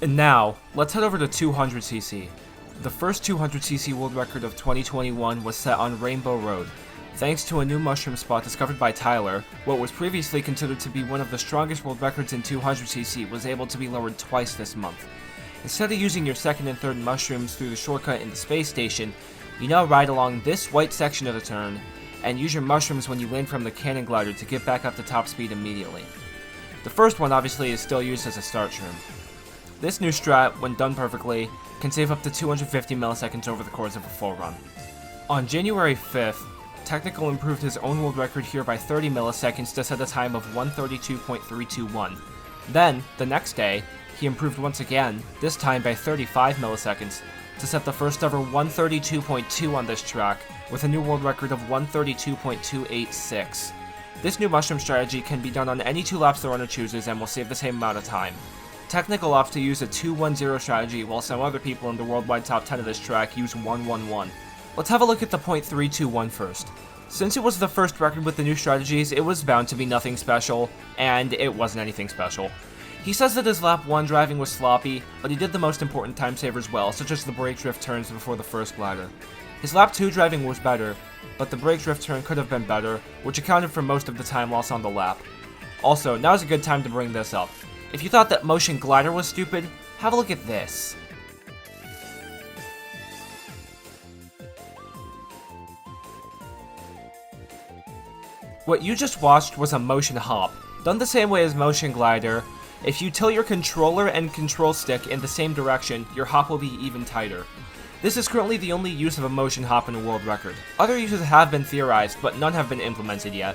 And now, let's head over to 200cc. The first 200cc world record of 2021 was set on Rainbow Road. Thanks to a new mushroom spot discovered by Tyler, what was previously considered to be one of the strongest world records in 200cc was able to be lowered twice this month. Instead of using your second and third mushrooms through the shortcut in the space station, you now ride along this white section of the turn, and use your mushrooms when you land from the cannon glider to get back up to top speed immediately. The first one obviously is still used as a start shroom. This new strat, when done perfectly, can save up to 250 milliseconds over the course of a full run. On January 5th, Technical improved his own world record here by 30 milliseconds to set a time of 132.321. Then, the next day, he improved once again, this time by 35 milliseconds, to set the first ever 132.2 on this track, with a new world record of 132.286. This new mushroom strategy can be done on any 2 laps the runner chooses and will save the same amount of time. Technical opts to use a 2-1-0 strategy, while some other people in the worldwide top 10 of this track use 1-1-1. Let's have a look at the .321 first. Since it was the first record with the new strategies, it was bound to be nothing special, and it wasn't anything special. He says that his lap 1 driving was sloppy, but he did the most important time savers well, such as the brake drift turns before the first glider. His lap 2 driving was better, but the brake drift turn could have been better, which accounted for most of the time loss on the lap. Also, now is a good time to bring this up. If you thought that motion glider was stupid, have a look at this. What you just watched was a motion hop. Done the same way as motion glider, if you tilt your controller and control stick in the same direction, your hop will be even tighter. This is currently the only use of a motion hop in a world record. Other uses have been theorized, but none have been implemented yet.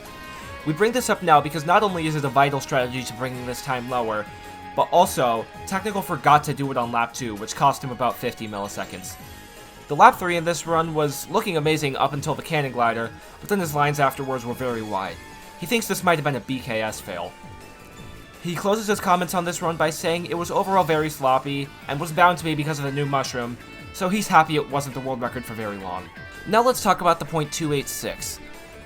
We bring this up now because not only is it a vital strategy to bringing this time lower, but also, Technical forgot to do it on lap 2, which cost him about 50 milliseconds. The lap 3 in this run was looking amazing up until the cannon glider, but then his lines afterwards were very wide. He thinks this might have been a BKS fail. He closes his comments on this run by saying it was overall very sloppy, and was bound to be because of the new mushroom, so he's happy it wasn't the world record for very long. Now let's talk about the .286.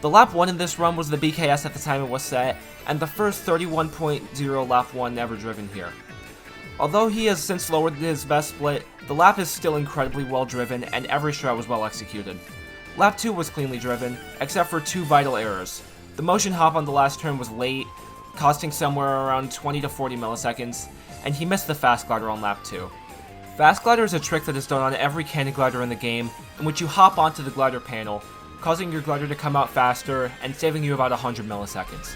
The lap 1 in this run was the BKS at the time it was set, and the first 31.0 lap 1 ever driven here. Although he has since lowered his best split, the lap is still incredibly well driven, and every strat was well executed. Lap 2 was cleanly driven, except for 2 vital errors. The motion hop on the last turn was late, costing somewhere around 20 to 40 milliseconds, and he missed the fast glider on lap 2. Fast glider is a trick that is done on every cannon glider in the game, in which you hop onto the glider panel, causing your glider to come out faster and saving you about 100 milliseconds.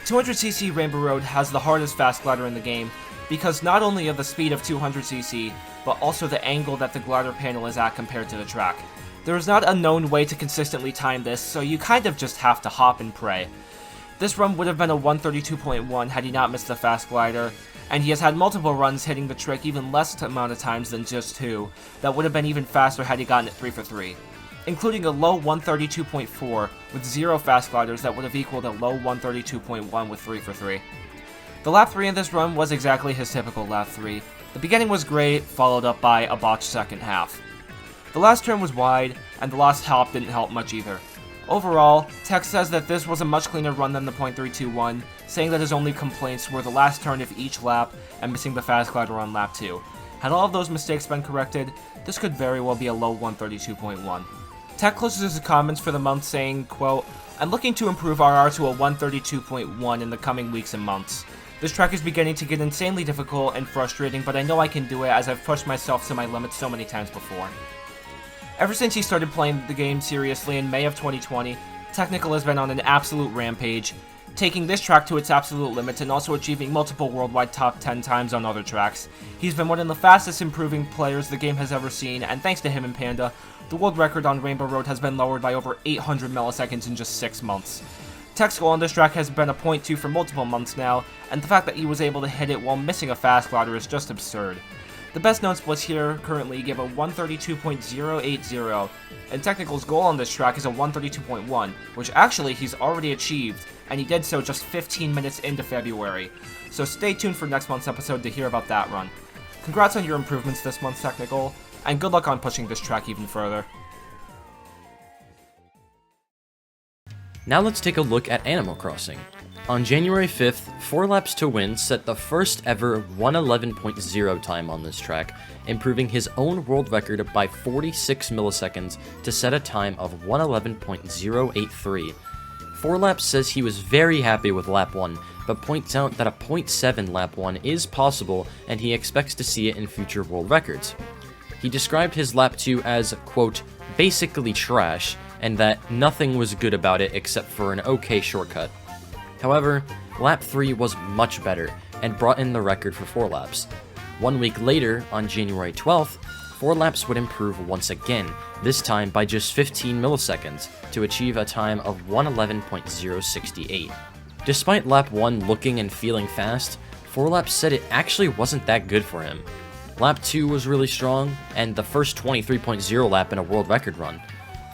200cc Rainbow Road has the hardest fast glider in the game, because not only of the speed of 200cc, but also the angle that the glider panel is at compared to the track. There is not a known way to consistently time this, so you kind of just have to hop and pray. This run would have been a 132.1 had he not missed the fast glider, and he has had multiple runs hitting the trick even less amount of times than just 2, that would have been even faster had he gotten it 3 for 3. Including a low 132.4 with 0 fast gliders that would have equaled a low 132.1 with 3 for 3. The lap 3 in this run was exactly his typical lap 3. The beginning was great, followed up by a botched second half. The last turn was wide, and the last hop didn't help much either. Overall, Tech says that this was a much cleaner run than the .321, saying that his only complaints were the last turn of each lap and missing the fast glider on lap 2. Had all of those mistakes been corrected, this could very well be a low 132.1. Tech closes his comments for the month saying, quote, "I'm looking to improve RR to a 132.1 in the coming weeks and months. This track is beginning to get insanely difficult and frustrating, but I know I can do it as I've pushed myself to my limits so many times before." Ever since he started playing the game seriously in May of 2020, Technical has been on an absolute rampage, taking this track to its absolute limits and also achieving multiple worldwide top 10 times on other tracks. He's been one of the fastest improving players the game has ever seen, and thanks to him and Panda, the world record on Rainbow Road has been lowered by over 800 milliseconds in just 6 months. Tech's goal on this track has been a .2 for multiple months now, and the fact that he was able to hit it while missing a fast glider is just absurd. The best known splits here currently give a 132.080, and Technical's goal on this track is a 132.1, which actually he's already achieved, and he did so just 15 minutes into February. So stay tuned for next month's episode to hear about that run. Congrats on your improvements this month, Technical, and good luck on pushing this track even further. Now let's take a look at Animal Crossing. On January 5th, 4 laps to win set the first ever 1:11.0 time on this track, improving his own world record by 46 milliseconds to set a time of 1:11.083. 4 Laps says he was very happy with lap 1, but points out that a .7 lap 1 is possible and he expects to see it in future world records. He described his lap 2 as, quote, basically trash, and that nothing was good about it except for an okay shortcut. However, lap 3 was much better and brought in the record for 4 laps. 1 week later, on January 12th, 4 laps would improve once again, this time by just 15 milliseconds, to achieve a time of 1:11.068. Despite lap 1 looking and feeling fast, 4 laps said it actually wasn't that good for him. Lap 2 was really strong, and the first 23.0 lap in a world record run.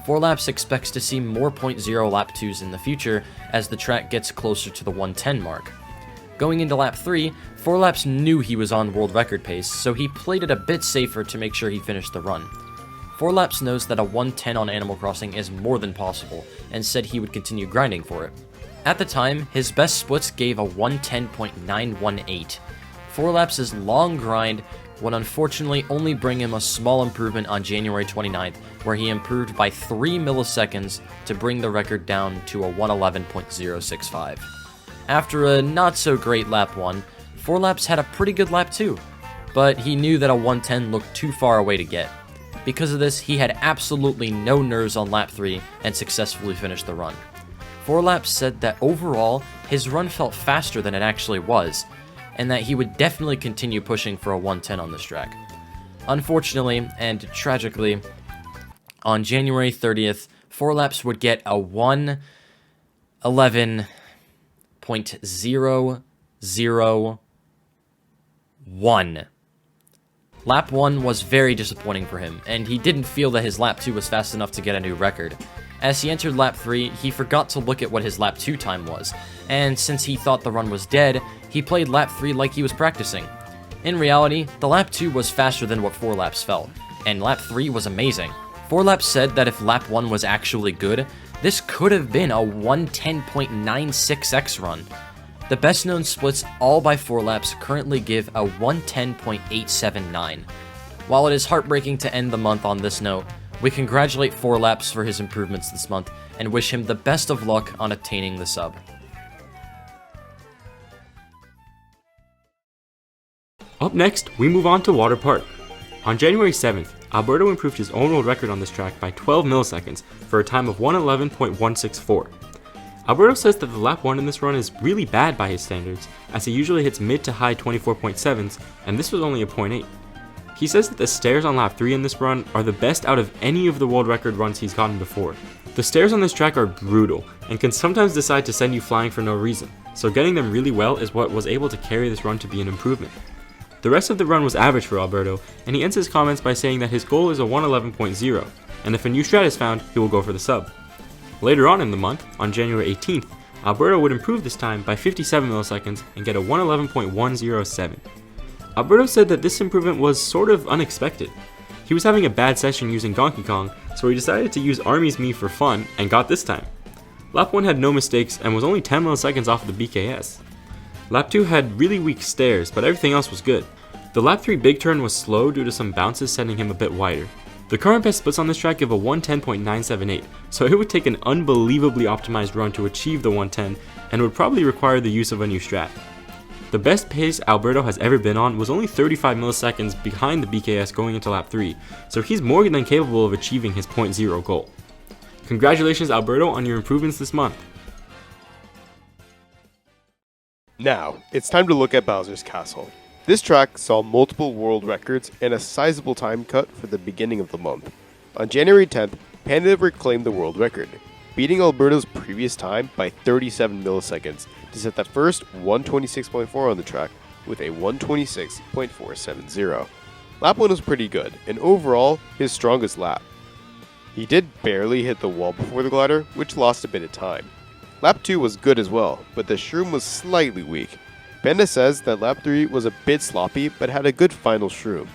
4 Laps expects to see more .0 lap 2s in the future as the track gets closer to the 1:10 mark. Going into lap 3, 4 Laps knew he was on world record pace, so he played it a bit safer to make sure he finished the run. 4 Laps knows that a 1:10 on Animal Crossing is more than possible, and said he would continue grinding for it. At the time, his best splits gave a 1:10.918. 4 Laps' long grind would unfortunately only bring him a small improvement on January 29th, where he improved by 3 milliseconds to bring the record down to a 1:11.065. After a not-so-great lap 1, 4 Laps had a pretty good lap 2, but he knew that a 1:10 looked too far away to get. Because of this, he had absolutely no nerves on lap 3 and successfully finished the run. 4 Laps said that overall, his run felt faster than it actually was, and that he would definitely continue pushing for a 1:10 on this track. Unfortunately, and tragically, on January 30th, 4 Laps would get a 1:11.001. Lap 1 was very disappointing for him, and he didn't feel that his lap 2 was fast enough to get a new record. As he entered lap 3, he forgot to look at what his lap 2 time was, and since he thought the run was dead, he played lap 3 like he was practicing. In reality, the lap 2 was faster than what 4 Laps felt, and lap 3 was amazing. 4 Laps said that if lap 1 was actually good, this could have been a 1:10.96x run. The best known splits all by 4 Laps currently give a 1:10.879. While it is heartbreaking to end the month on this note, we congratulate 4 Laps for his improvements this month and wish him the best of luck on attaining the sub. Up next, we move on to Water Park. On January 7th, Alberto improved his own world record on this track by 12 milliseconds for a time of 1:11.164. Alberto says that the lap 1 in this run is really bad by his standards, as he usually hits mid to high 24.7s, and this was only a .8. He says that the stairs on lap 3 in this run are the best out of any of the world record runs he's gotten before. The stairs on this track are brutal, and can sometimes decide to send you flying for no reason, so getting them really well is what was able to carry this run to be an improvement. The rest of the run was average for Alberto, and he ends his comments by saying that his goal is a 1:11.0, and if a new strat is found, he will go for the sub. Later on in the month, on January 18th, Alberto would improve this time by 57 milliseconds and get a 1:11.107. Alberto said that this improvement was sort of unexpected. He was having a bad session using Donkey Kong, so he decided to use Army's Me for fun and got this time. Lap 1 had no mistakes and was only 10 milliseconds off the BKS. Lap 2 had really weak stairs, but everything else was good. The lap 3 big turn was slow due to some bounces sending him a bit wider. The current best splits on this track give a 1:10.978, so it would take an unbelievably optimized run to achieve the 1:10 and would probably require the use of a new strat. The best pace Alberto has ever been on was only 35 milliseconds behind the BKS going into lap 3, so he's more than capable of achieving his .0 goal. Congratulations Alberto on your improvements this month. Now, it's time to look at Bowser's Castle. This track saw multiple world records and a sizable time cut for the beginning of the month. On January 10th, Panda reclaimed the world record, beating Alberto's previous time by 37 milliseconds to set the first 1:26.4 on the track with a 1:26.470. Lap 1 was pretty good, and overall, his strongest lap. He did barely hit the wall before the glider, which lost a bit of time. Lap 2 was good as well, but the shroom was slightly weak. Panda says that lap 3 was a bit sloppy, but had a good final shroom.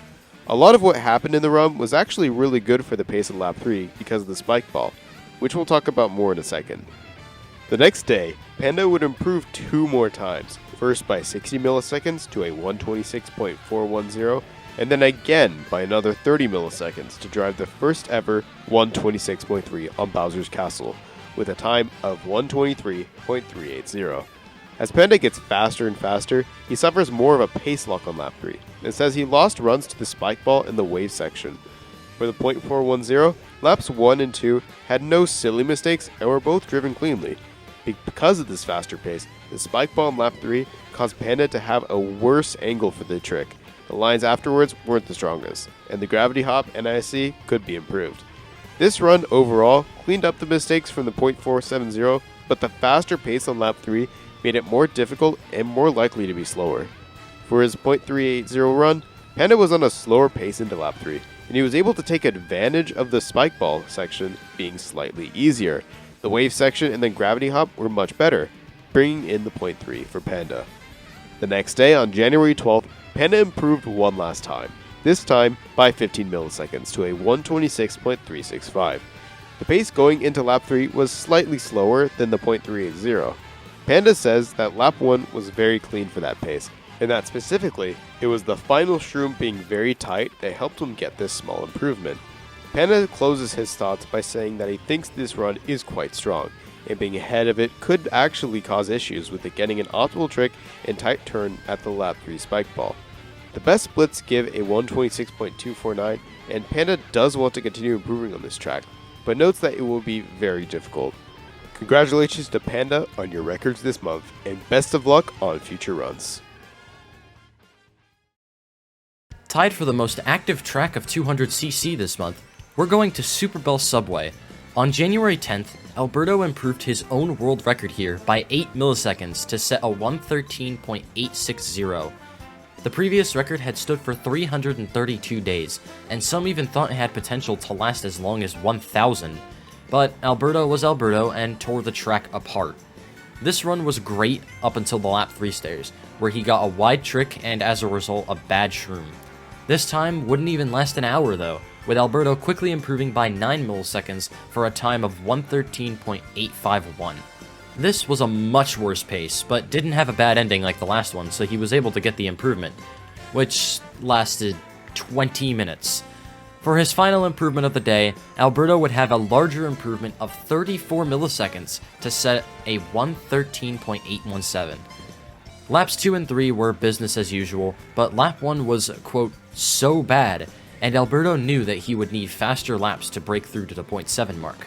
A lot of what happened in the run was actually really good for the pace of lap 3 because of the spike ball, which we'll talk about more in a second. The next day, Panda would improve 2 more times, first by 60 milliseconds to a 126.410, and then again by another 30 milliseconds to drive the first ever 126.3 on Bowser's Castle, with a time of 123.380. As Panda gets faster and faster, he suffers more of a pace lock on lap 3, and says he lost runs to the spike ball in the wave section. For the .410, laps 1 and 2 had no silly mistakes and were both driven cleanly. Because of this faster pace, the spike ball in lap 3 caused Panda to have a worse angle for the trick. The lines afterwards weren't the strongest, and the gravity hop and ISC could be improved. This run overall cleaned up the mistakes from the .470, but the faster pace on lap 3 made it more difficult and more likely to be slower. For his .380 run, Panda was on a slower pace into lap 3, and he was able to take advantage of the spike ball section being slightly easier. The wave section and then gravity hop were much better, bringing in the .3 for Panda. The next day, on January 12th, Panda improved one last time, this time by 15 milliseconds to a 126.365. The pace going into lap 3 was slightly slower than the .380. Panda says that lap 1 was very clean for that pace, and that specifically, it was the final shroom being very tight that helped him get this small improvement. Panda closes his thoughts by saying that he thinks this run is quite strong, and being ahead of it could actually cause issues with it getting an optimal trick and tight turn at the lap 3 spike ball. The best splits give a 126.249, and Panda does want to continue improving on this track, but notes that it will be very difficult. Congratulations to Panda on your records this month, and best of luck on future runs. Tied for the most active track of 200cc this month, we're going to Super Bell Subway. On January 10th, Alberto improved his own world record here by 8 milliseconds to set a 113.860. The previous record had stood for 332 days, and some even thought it had potential to last as long as 1,000. But Alberto was Alberto and tore the track apart. This run was great up until the lap 3 stairs, where he got a wide trick and as a result a bad shroom. This time wouldn't even last an hour though, with Alberto quickly improving by 9 milliseconds for a time of 113.851. This was a much worse pace, but didn't have a bad ending like the last one, so he was able to get the improvement, which lasted 20 minutes. For his final improvement of the day, Alberto would have a larger improvement of 34 milliseconds to set a 113.817. Laps 2 and 3 were business as usual, but lap 1 was, quote, so bad, and Alberto knew that he would need faster laps to break through to the .7 mark.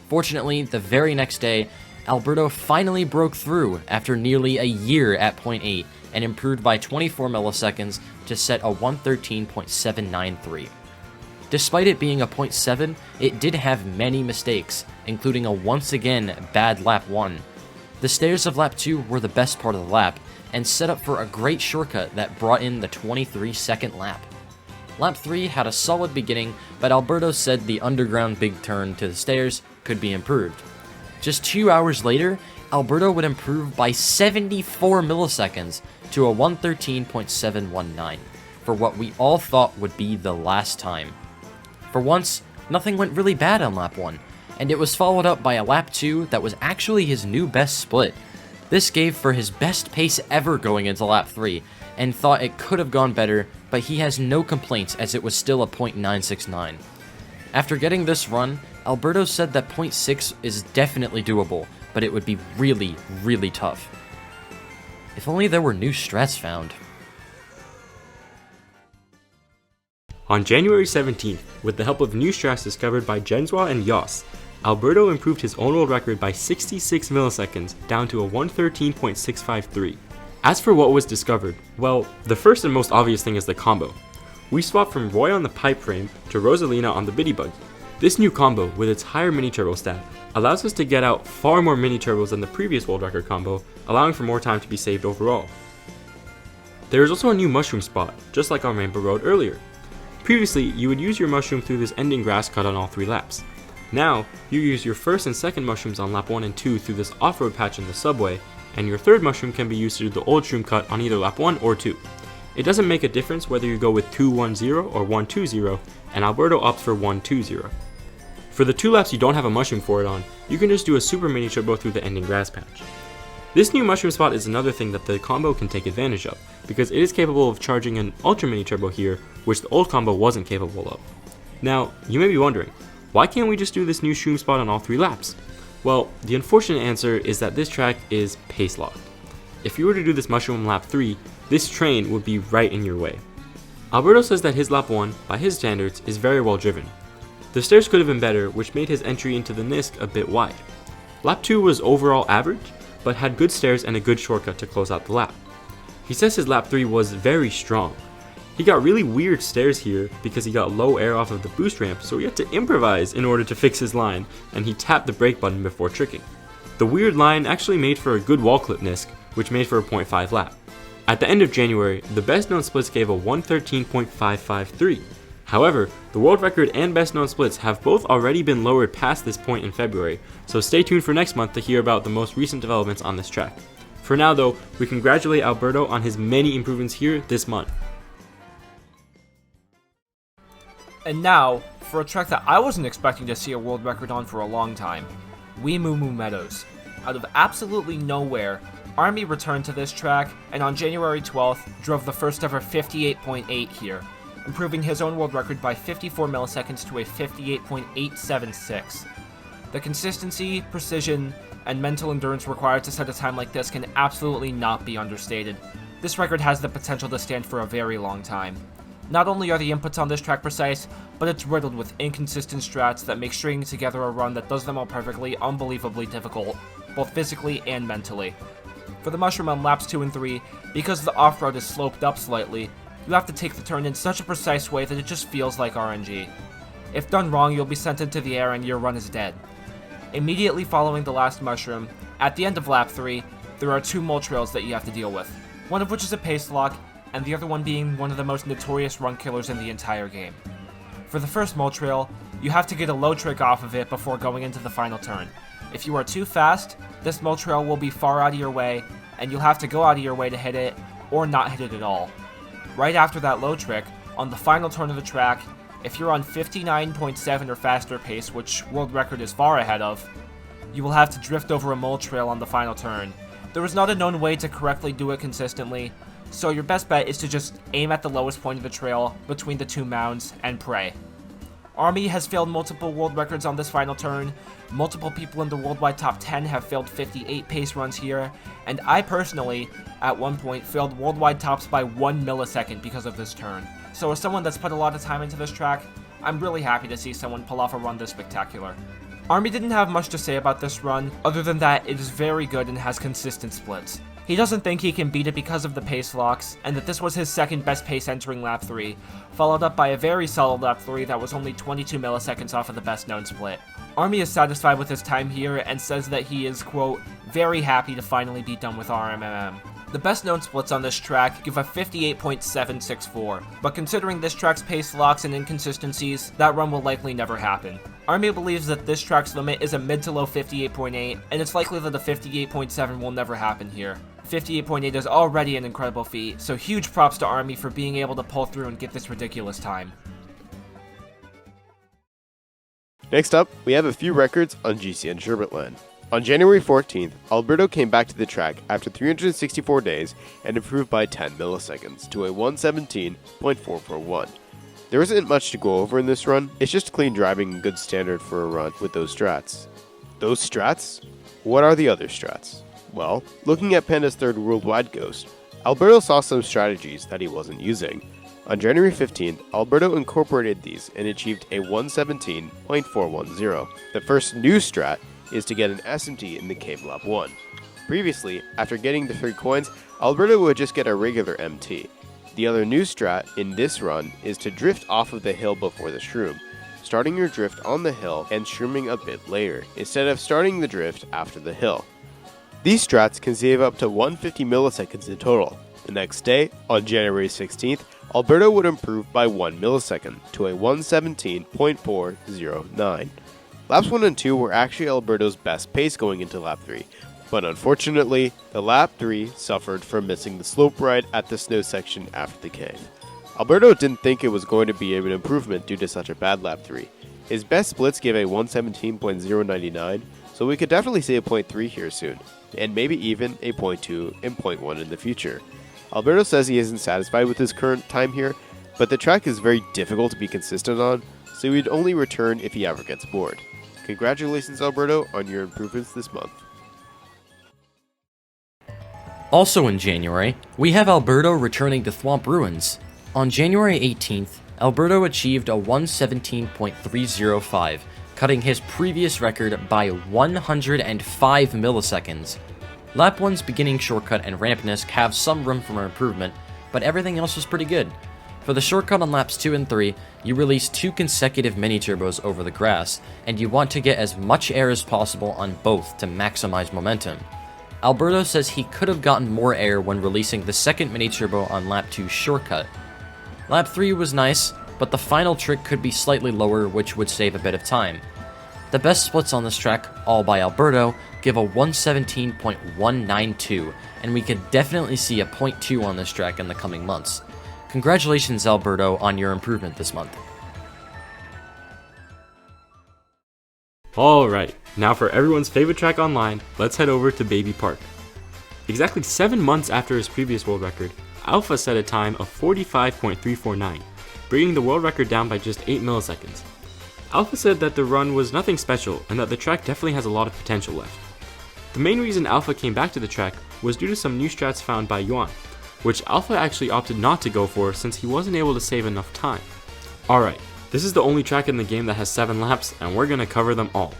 Fortunately, the very next day, Alberto finally broke through after nearly a year at .8 and improved by 24 milliseconds to set a 113.793. Despite it being a .7, it did have many mistakes, including a once again bad lap 1. The stairs of lap 2 were the best part of the lap, and set up for a great shortcut that brought in the 23-second lap. Lap 3 had a solid beginning, but Alberto said the underground big turn to the stairs could be improved. Just 2 hours later, Alberto would improve by 74 milliseconds to a 113.719, for what we all thought would be the last time. For once, nothing went really bad on lap 1, and it was followed up by a lap 2 that was actually his new best split. This gave for his best pace ever going into lap 3, and thought it could have gone better, but he has no complaints as it was still a .969. After getting this run, Alberto said that .6 is definitely doable, but it would be really, really tough. If only there were new strats found. On January 17th, with the help of new strats discovered by Jensua and Yos, Alberto improved his own world record by 66 milliseconds down to a 113.653. As for what was discovered, well, the first and most obvious thing is the combo. We swapped from Roy on the pipe frame to Rosalina on the Biddy Buggy. This new combo, with its higher mini turbo stat, allows us to get out far more mini turbos than the previous world record combo, allowing for more time to be saved overall. There is also a new mushroom spot, just like on Rainbow Road earlier. Previously, you would use your mushroom through this ending grass cut on all 3 laps. Now, you use your first and second mushrooms on lap 1 and 2 through this off-road patch in the subway, and your third mushroom can be used to do the old shroom cut on either lap 1 or 2. It doesn't make a difference whether you go with 210 or 120, and Alberto opts for 120. For the 2 laps you don't have a mushroom for it on, you can just do a super mini turbo through the ending grass patch. This new mushroom spot is another thing that the combo can take advantage of, because it is capable of charging an ultra mini turbo here, which the old combo wasn't capable of. Now, you may be wondering, why can't we just do this new shroom spot on all 3 laps? Well, the unfortunate answer is that this track is pace locked. If you were to do this mushroom on lap 3, this train would be right in your way. Alberto says that his lap 1, by his standards, is very well driven. The stairs could have been better, which made his entry into the NISC a bit wide. Lap 2 was overall average, but had good stairs and a good shortcut to close out the lap. He says his lap 3 was very strong. He got really weird stairs here because he got low air off of the boost ramp, so he had to improvise in order to fix his line, and he tapped the brake button before tricking. The weird line actually made for a good wall clip NISC, which made for a 0.5 lap. At the end of January, the best known splits gave a 113.553. However, the world record and best known splits have both already been lowered past this point in February, so stay tuned for next month to hear about the most recent developments on this track. For now though, we congratulate Alberto on his many improvements here this month. And now, for a track that I wasn't expecting to see a world record on for a long time, Wee Moo Moo Meadows. Out of absolutely nowhere, Army returned to this track, and on January 12th, drove the first ever 58.8 here, improving his own world record by 54 milliseconds to a 58.876. The consistency, precision, and mental endurance required to set a time like this can absolutely not be understated. This record has the potential to stand for a very long time. Not only are the inputs on this track precise, but it's riddled with inconsistent strats that make stringing together a run that does them all perfectly unbelievably difficult, both physically and mentally. For the mushroom on laps 2 and 3, because the off-road is sloped up slightly, you have to take the turn in such a precise way that it just feels like RNG. If done wrong, you'll be sent into the air and your run is dead. Immediately following the last mushroom, at the end of lap 3, there are 2 mole trails that you have to deal with, one of which is a pace lock, and the other one being one of the most notorious run killers in the entire game. For the first mole trail, you have to get a low trick off of it before going into the final turn. If you are too fast, this mole trail will be far out of your way, and you'll have to go out of your way to hit it, or not hit it at all. Right after that low trick, on the final turn of the track, if you're on 59.7 or faster pace, which world record is far ahead of, you will have to drift over a mole trail on the final turn. There is not a known way to correctly do it consistently, so your best bet is to just aim at the lowest point of the trail between the 2 mounds and pray. Army has failed multiple world records on this final turn, multiple people in the worldwide top 10 have failed 58 pace runs here, and I personally, at one point, failed worldwide tops by 1 millisecond because of this turn. So as someone that's put a lot of time into this track, I'm really happy to see someone pull off a run this spectacular. Army didn't have much to say about this run, other than that it is very good and has consistent splits. He doesn't think he can beat it because of the pace locks, and that this was his second best pace entering lap 3, followed up by a very solid lap 3 that was only 22 milliseconds off of the best known split. Army is satisfied with his time here and says that he is, quote, very happy to finally be done with RMMM. The best known splits on this track give a 58.764, but considering this track's pace locks and inconsistencies, that run will likely never happen. Army believes that this track's limit is a mid to low 58.8, and it's likely that a 58.7 will never happen here. 58.8 is already an incredible feat, so huge props to Army for being able to pull through and get this ridiculous time. Next up, we have a few records on GCN Sherbetland. On January 14th, Alberto came back to the track after 364 days and improved by 10 milliseconds to a 117.441. There isn't much to go over in this run, it's just clean driving and good standard for a run with those strats. Those strats? What are the other strats? Well, looking at Panda's third worldwide ghost, Alberto saw some strategies that he wasn't using. On January 15th, Alberto incorporated these and achieved a 117.410. The first new strat is to get an SMT in the cave lap 1. Previously, after getting the 3 coins, Alberto would just get a regular MT. The other new strat in this run is to drift off of the hill before the shroom, starting your drift on the hill and shrooming a bit later, instead of starting the drift after the hill. These strats can save up to 150 milliseconds in total. The next day, on January 16th, Alberto would improve by 1 millisecond to a 117.409. Laps 1 and 2 were actually Alberto's best pace going into lap 3, but unfortunately, the lap 3 suffered from missing the slope ride at the snow section after the cave. Alberto didn't think it was going to be an improvement due to such a bad lap 3. His best splits give a 117.099, so we could definitely see a 0.3 here soon, and maybe even a 0.2 and 0.1 in the future. Alberto says he isn't satisfied with his current time here, but the track is very difficult to be consistent on, so he'd only return if he ever gets bored. Congratulations, Alberto, on your improvements this month. Also in January, we have Alberto returning to Thwomp Ruins. On January 18th, Alberto achieved a 117.305, cutting his previous record by 105 milliseconds. Lap 1's beginning shortcut and ramp NISC have some room for improvement, but everything else was pretty good. For the shortcut on laps 2 and 3, you release 2 consecutive mini-turbos over the grass, and you want to get as much air as possible on both to maximize momentum. Alberto says he could have gotten more air when releasing the second mini-turbo on lap 2's shortcut. Lap 3 was nice, but the final trick could be slightly lower, which would save a bit of time. The best splits on this track, all by Alberto, give a 117.192, and we could definitely see a 0.2 on this track in the coming months. Congratulations, Alberto, on your improvement this month. Alright, now for everyone's favorite track online, let's head over to Baby Park. Exactly 7 months after his previous world record, Alpha set a time of 45.349, bringing the world record down by just 8 milliseconds. Alpha said that the run was nothing special and that the track definitely has a lot of potential left. The main reason Alpha came back to the track was due to some new strats found by Yuan, which Alpha actually opted not to go for since he wasn't able to save enough time. Alright, this is the only track in the game that has 7 laps, and we're gonna cover them all.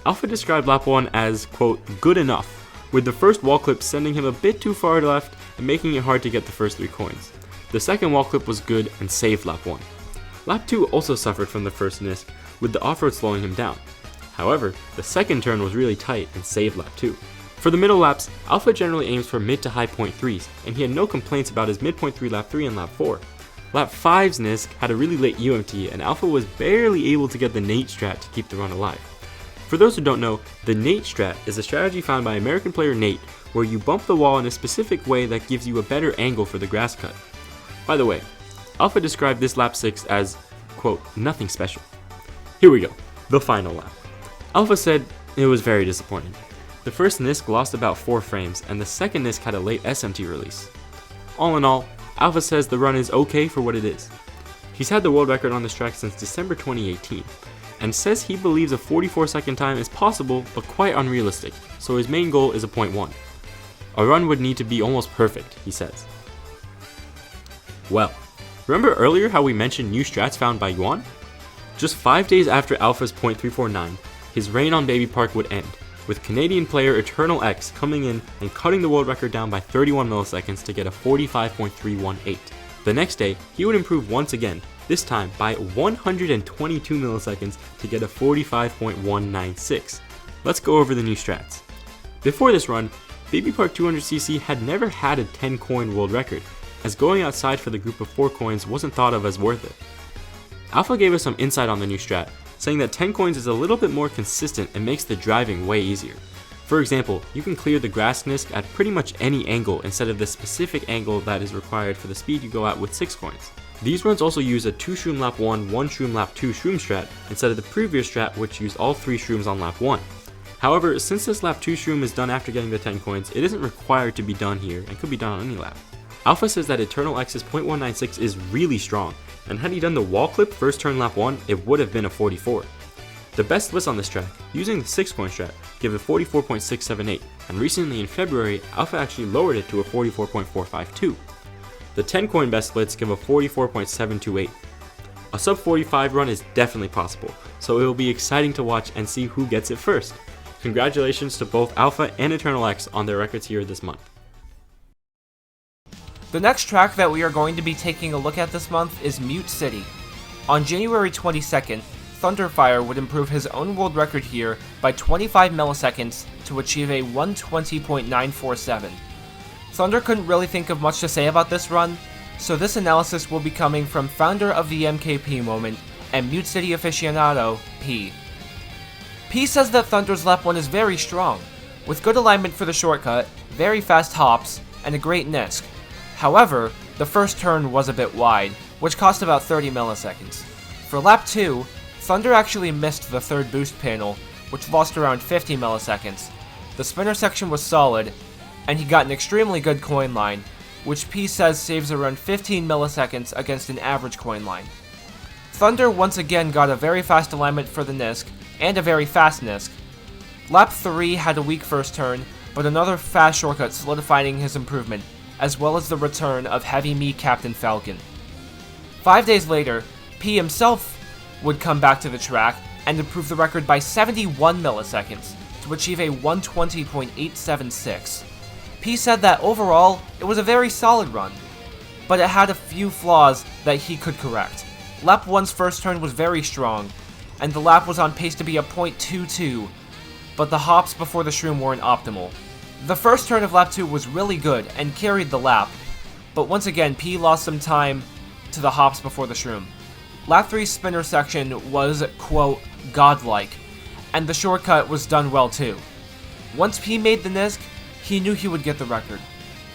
Alpha described lap 1 as, quote, good enough, with the first wall clip sending him a bit too far left and making it hard to get the first 3 coins. The second wall clip was good and saved lap 1. Lap 2 also suffered from the first NISC, with the off-road slowing him down. However, the second turn was really tight and saved lap 2. For the middle laps, Alpha generally aims for mid to high 0.3s, and he had no complaints about his mid 0.3 lap 3 and lap 4. Lap 5's NISC had a really late UMT, and Alpha was barely able to get the Nate strat to keep the run alive. For those who don't know, the Nate strat is a strategy found by American player Nate, where you bump the wall in a specific way that gives you a better angle for the grass cut. By the way, Alpha described this lap 6 as, quote, nothing special. Here we go, the final lap. Alpha said it was very disappointing. The first NISC lost about 4 frames, and the second NISC had a late SMT release. All in all, Alpha says the run is okay for what it is. He's had the world record on this track since December 2018, and says he believes a 44-second time is possible but quite unrealistic, so his main goal is a 0.1. A run would need to be almost perfect, he says. Well, remember earlier how we mentioned new strats found by Yuan? Just 5 days after Alpha's .349, his reign on Baby Park would end, with Canadian player Eternal X coming in and cutting the world record down by 31 milliseconds to get a 45.318. The next day, he would improve once again, this time by 122 milliseconds to get a 45.196. Let's go over the new strats. Before this run, Baby Park 200cc had never had a 10 coin world record, as going outside for the group of 4 coins wasn't thought of as worth it. Alpha gave us some insight on the new strat, saying that 10 coins is a little bit more consistent and makes the driving way easier. For example, you can clear the grass NISC at pretty much any angle instead of the specific angle that is required for the speed you go at with 6 coins. These runs also use a 2 shroom lap 1, 1 shroom lap 2 shroom strat instead of the previous strat which used all 3 shrooms on lap 1. However, since this lap 2 shroom is done after getting the 10 coins, it isn't required to be done here and could be done on any lap. Alpha says that Eternal X's .196 is really strong, and had he done the wall clip first turn lap 1, it would have been a 44. The best splits on this track, using the 6 coin strat, give a 44.678, and recently in February, Alpha actually lowered it to a 44.452. The 10 coin best splits give a 44.728. A sub 45 run is definitely possible, so it will be exciting to watch and see who gets it first. Congratulations to both Alpha and Eternal X on their records here this month. The next track that we are going to be taking a look at this month is Mute City. On January 22nd, Thunderfire would improve his own world record here by 25 milliseconds to achieve a 120.947. Thunder couldn't really think of much to say about this run, so this analysis will be coming from founder of the MKP moment and Mute City aficionado, P. P says that Thunder's lap 1 is very strong, with good alignment for the shortcut, very fast hops, and a great NISC. However, the first turn was a bit wide, which cost about 30 milliseconds. For lap 2, Thunder actually missed the third boost panel, which lost around 50 milliseconds. The spinner section was solid, and he got an extremely good coin line, which P says saves around 15 milliseconds against an average coin line. Thunder once again got a very fast alignment for the Nisk, and a very fast Nisk. Lap 3 had a weak first turn, but another fast shortcut solidifying his improvement, as well as the return of Heavy Me Captain Falcon. 5 days later, P himself would come back to the track and improve the record by 71 milliseconds to achieve a 120.876. P said that overall, it was a very solid run, but it had a few flaws that he could correct. Lap 1's first turn was very strong, and the lap was on pace to be a .22, but the hops before the shroom weren't optimal. The first turn of lap 2 was really good and carried the lap, but once again P lost some time to the hops before the shroom. Lap 3's spinner section was, quote, godlike, and the shortcut was done well too. Once P made the Nisk, he knew he would get the record.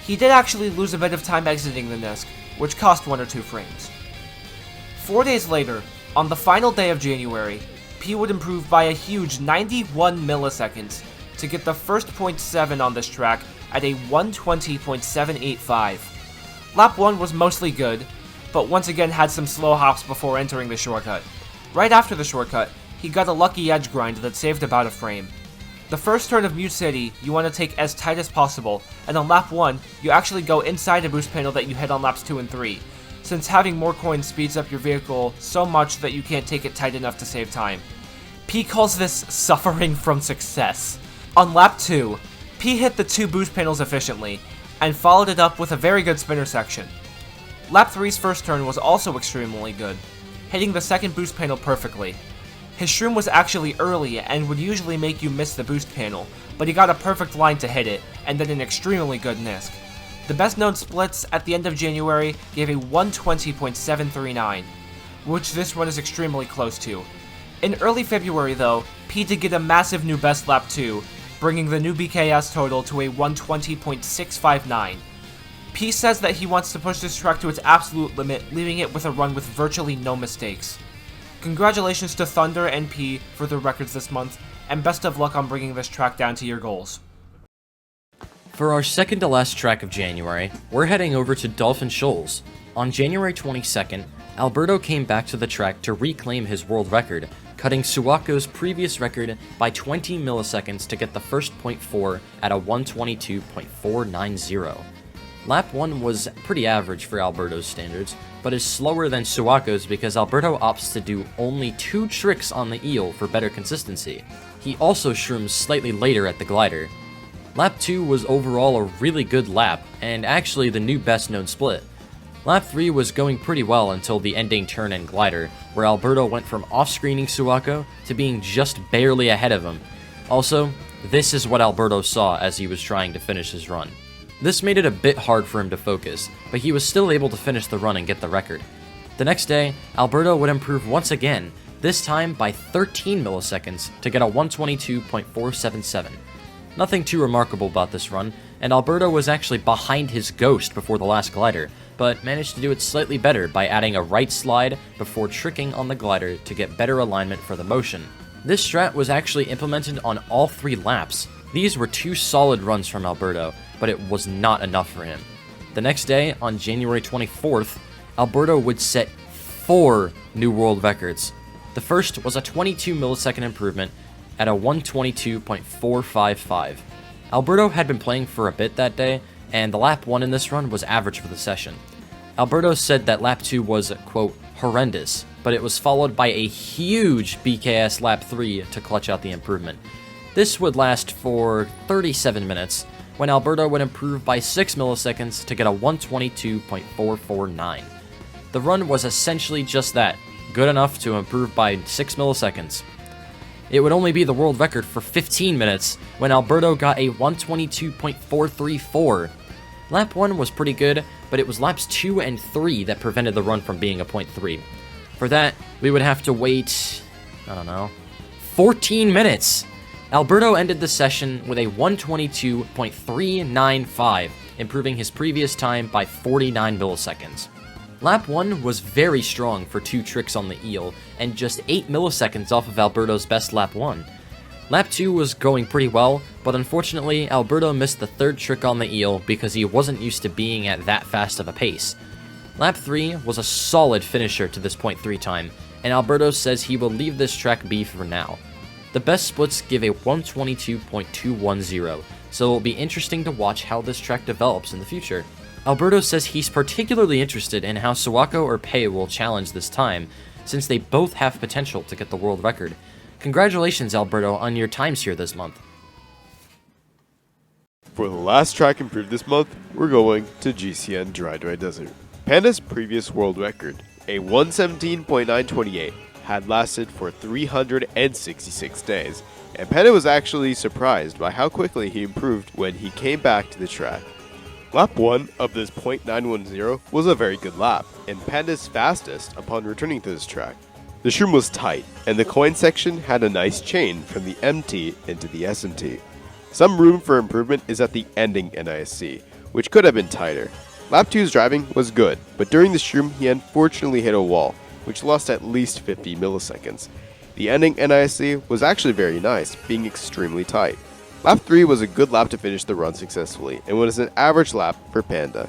He did actually lose a bit of time exiting the Nisk, which cost 1 or 2 frames. 4 days later, on the final day of January, P would improve by a huge 91 milliseconds to get the first .7 on this track at a 120.785. Lap 1 was mostly good, but once again had some slow hops before entering the shortcut. Right after the shortcut, he got a lucky edge grind that saved about a frame. The first turn of Mute City you want to take as tight as possible, and on lap 1, you actually go inside a boost panel that you hit on laps 2 and 3, since having more coins speeds up your vehicle so much that you can't take it tight enough to save time. P calls this suffering from success. On lap 2, P hit the 2 boost panels efficiently, and followed it up with a very good spinner section. Lap 3's first turn was also extremely good, hitting the second boost panel perfectly. His shroom was actually early and would usually make you miss the boost panel, but he got a perfect line to hit it, and then an extremely good Nisk. The best known splits at the end of January gave a 120.739, which this one is extremely close to. In early February though, P did get a massive new best lap 2, bringing the new BKS total to a 120.659. P says that he wants to push this track to its absolute limit, leaving it with a run with virtually no mistakes. Congratulations to Thunder and P for their records this month, and best of luck on bringing this track down to your goals. For our second to last track of January, we're heading over to Dolphin Shoals. On January 22nd, Alberto came back to the track to reclaim his world record, cutting Suwako's previous record by 20 milliseconds to get the first .4 at a 122.490. Lap 1 was pretty average for Alberto's standards, but is slower than Suwako's because Alberto opts to do only 2 tricks on the eel for better consistency. He also shrooms slightly later at the glider. Lap 2 was overall a really good lap, and actually the new best known split. Lap 3 was going pretty well until the ending turn and glider, where Alberto went from off-screening Suwako to being just barely ahead of him. Also, this is what Alberto saw as he was trying to finish his run. This made it a bit hard for him to focus, but he was still able to finish the run and get the record. The next day, Alberto would improve once again, this time by 13 milliseconds to get a 122.477. Nothing too remarkable about this run, and Alberto was actually behind his Ghost before the last glider, but managed to do it slightly better by adding a right slide before tricking on the glider to get better alignment for the motion. This strat was actually implemented on all 3 laps. These were 2 solid runs from Alberto, but it was not enough for him. The next day, on January 24th, Alberto would set 4 new world records. The first was a 22 millisecond improvement at a 122.455. Alberto had been playing for a bit that day, and the lap 1 in this run was average for the session. Alberto said that lap 2 was, quote, horrendous, but it was followed by a huge BKS lap 3 to clutch out the improvement. This would last for 37 minutes, when Alberto would improve by 6 milliseconds to get a 122.449. The run was essentially just that, good enough to improve by 6 milliseconds. It would only be the world record for 15 minutes when Alberto got a 122.434. Lap 1 was pretty good, but it was laps 2 and 3 that prevented the run from being a .3. For that, we would have to wait, 14 minutes! Alberto ended the session with a 122.395, improving his previous time by 49 milliseconds. Lap 1 was very strong for 2 tricks on the eel, and just 8 milliseconds off of Alberto's best lap 1. Lap 2 was going pretty well, but unfortunately Alberto missed the 3rd trick on the eel because he wasn't used to being at that fast of a pace. Lap 3 was a solid finisher to this .3 time, and Alberto says he will leave this track be for now. The best splits give a 122.210, so it will be interesting to watch how this track develops in the future. Alberto says he's particularly interested in how Sawako or Pei will challenge this time, since they both have potential to get the world record. Congratulations, Alberto, on your times here this month. For the last track improved this month, we're going to GCN Dry Desert. Panda's previous world record, a 117.928, had lasted for 366 days, and Panda was actually surprised by how quickly he improved when he came back to the track. Lap 1 of this .910 was a very good lap, and Panda's fastest upon returning to this track. The shroom was tight, and the coin section had a nice chain from the MT into the SMT. Some room for improvement is at the ending NISC, which could have been tighter. Lap 2's driving was good, but during the shroom he unfortunately hit a wall, which lost at least 50 milliseconds. The ending NISC was actually very nice, being extremely tight. Lap 3 was a good lap to finish the run successfully, and was an average lap for Panda.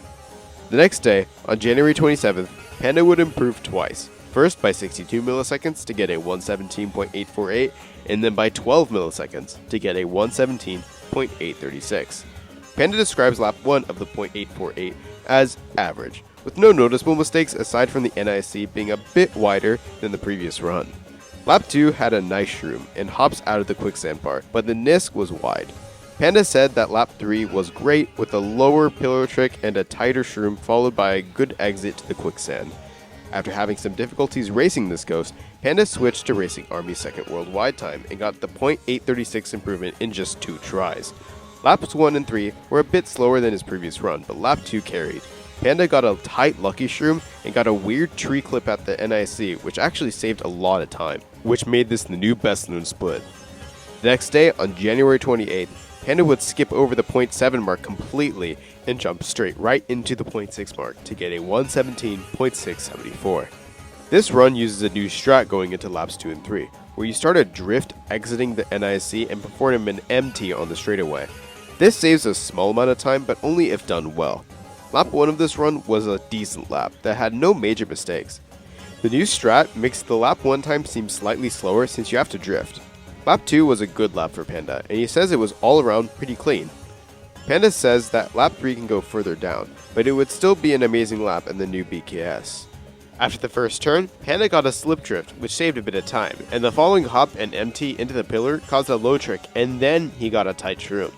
The next day, on January 27th, Panda would improve twice, first by 62 milliseconds to get a 117.848, and then by 12 milliseconds to get a 117.836. Panda describes lap 1 of the .848 as average, with no noticeable mistakes aside from the NISC being a bit wider than the previous run. Lap 2 had a nice shroom and hops out of the quicksand part, but the NISC was wide. Panda said that lap 3 was great with a lower pillar trick and a tighter shroom followed by a good exit to the quicksand. After having some difficulties racing this ghost, Panda switched to racing Army's second worldwide time and got the .836 improvement in just 2 tries. Laps 1 and 3 were a bit slower than his previous run, but lap 2 carried. Panda got a tight lucky shroom and got a weird tree clip at the NIC, which actually saved a lot of time, which made this the new best known split. The next day, on January 28th, Panda would skip over the .7 mark completely and jump straight right into the .6 mark to get a 117.674. This run uses a new strat going into laps 2 and 3, where you start a drift exiting the NIC and perform an MT on the straightaway. This saves a small amount of time, but only if done well. Lap 1 of this run was a decent lap that had no major mistakes. The new strat makes the lap 1 time seem slightly slower since you have to drift. Lap 2 was a good lap for Panda, and he says it was all around pretty clean. Panda says that lap 3 can go further down, but it would still be an amazing lap in the new BKS. After the first turn, Panda got a slip drift, which saved a bit of time, and the following hop and MT into the pillar caused a low trick, and then he got a tight shroom.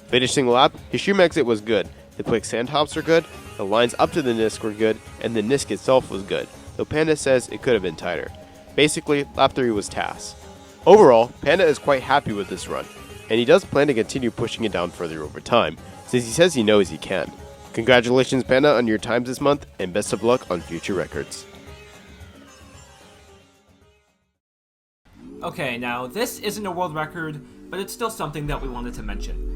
Finishing the lap, his shroom exit was good, the quicksand hops were good, the lines up to the NISC were good, and the NISC itself was good, though Panda says it could have been tighter. Basically, lap 3 was TAS. Overall, Panda is quite happy with this run, and he does plan to continue pushing it down further over time, since he says he knows he can. Congratulations, Panda, on your times this month, and best of luck on future records. Okay, now this isn't a world record, but it's still something that we wanted to mention.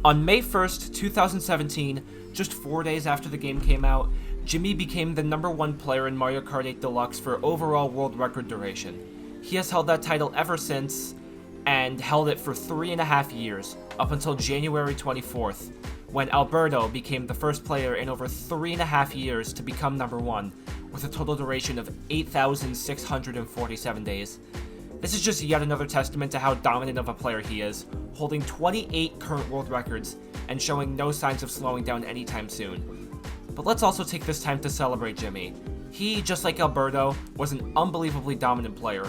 On May 1st, 2017, just 4 days after the game came out, Jimmy became the #1 player in Mario Kart 8 Deluxe for overall world record duration. He has held that title ever since, and held it for 3.5 years, up until January 24th, when Alberto became the first player in over 3.5 years to become #1, with a total duration of 8,647 days. This is just yet another testament to how dominant of a player he is, holding 28 current world records and showing no signs of slowing down anytime soon. But let's also take this time to celebrate Jimmy. He, just like Alberto, was an unbelievably dominant player.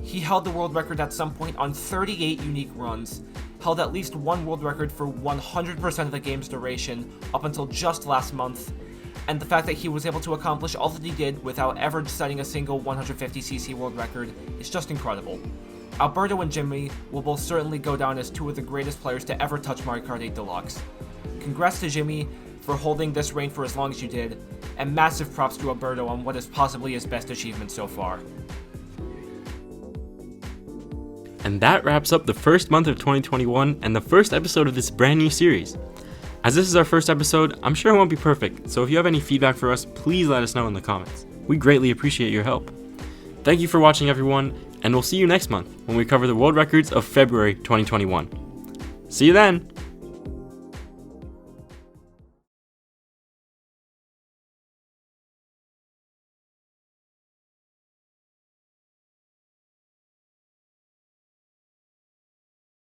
He held the world record at some point on 38 unique runs, held at least one world record for 100% of the game's duration up until just last month, and the fact that he was able to accomplish all that he did without ever setting a single 150cc world record is just incredible. Alberto and Jimmy will both certainly go down as 2 of the greatest players to ever touch Mario Kart 8 Deluxe. Congrats to Jimmy for holding this reign for as long as you did, and massive props to Alberto on what is possibly his best achievement so far. And that wraps up the first month of 2021 and the first episode of this brand new series. As this is our first episode, I'm sure it won't be perfect, so if you have any feedback for us, please let us know in the comments. We greatly appreciate your help. Thank you for watching, everyone, and we'll see you next month when we cover the world records of February 2021. See you then!